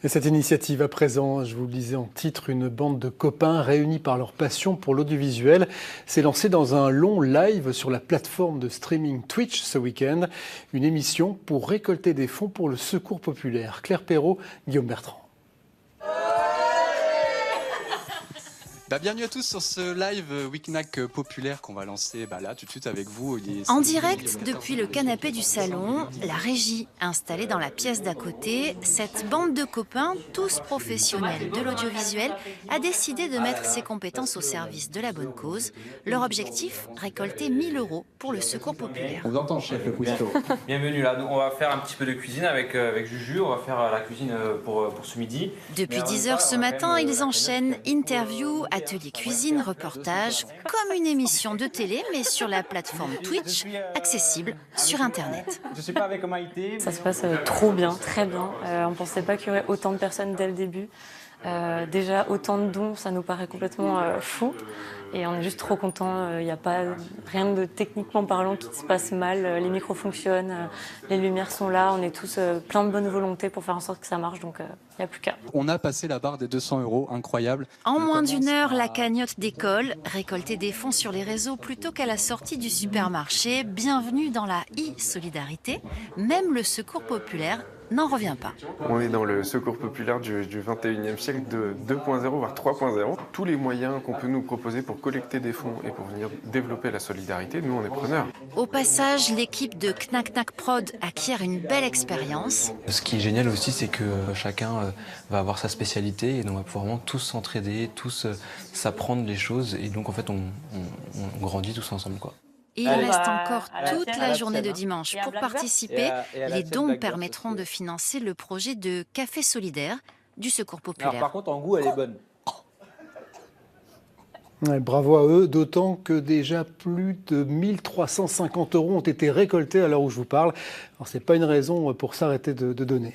Et cette initiative, à présent, je vous le disais en titre, une bande de copains réunis par leur passion pour l'audiovisuel, s'est lancée dans un long live sur la plateforme de streaming Twitch ce week-end. Une émission pour récolter des fonds pour le Secours populaire. Claire Perrault, Guillaume Bertrand. Bienvenue à tous sur ce live Weeknack populaire qu'on va lancer là tout de suite avec vous. En direct depuis le canapé du salon, la régie installée dans la pièce d'à côté, cette bande de copains, tous professionnels de l'audiovisuel, a décidé de mettre ses compétences au service de la bonne cause. Leur objectif, récolter 1 000 € pour le Secours populaire. On vous entend, chef le cousteau. Bienvenue là, on va faire un petit peu de cuisine avec Juju, on va faire la cuisine pour ce midi. Depuis 10 h ce matin, ils enchaînent interviews, atelier cuisine, reportage, comme une émission de télé, mais sur la plateforme Twitch, accessible sur Internet. Je suis pas avec Maïté. Ça se passe trop bien, très bien. On ne pensait pas qu'il y aurait autant de personnes dès le début. Déjà, autant de dons, ça nous paraît complètement fou. Et on est juste trop contents. Il n'y a pas rien de techniquement parlant qui se passe mal. Les micros fonctionnent, les lumières sont là. On est tous plein de bonne volonté pour faire en sorte que ça marche. Donc, il n'y a plus qu'à. On a passé la barre des 200 €, incroyable. En moins d'une heure, la cagnotte décolle. Récolter des fonds sur les réseaux plutôt qu'à la sortie du supermarché. Bienvenue dans la e-solidarité. Même le Secours populaire n'en revient pas. On est dans le Secours populaire du 21e siècle de 2.0 voire 3.0. Tous les moyens qu'on peut nous proposer pour collecter des fonds et pour venir développer la solidarité, nous on est preneurs. Au passage, l'équipe de Knack Knack Prod acquiert une belle expérience. Ce qui est génial aussi, c'est que chacun va avoir sa spécialité et donc on va pouvoir vraiment tous s'entraider, tous s'apprendre les choses et donc en fait on grandit tous ensemble, quoi. Et il reste encore toute la journée de dimanche pour participer. Les dons permettront de financer le projet de café solidaire du Secours populaire. Alors par contre, en goût, elle est bonne. Ouais, bravo à eux, d'autant que déjà plus de 1 350 € ont été récoltés à l'heure où je vous parle. Alors, ce n'est pas une raison pour s'arrêter de donner.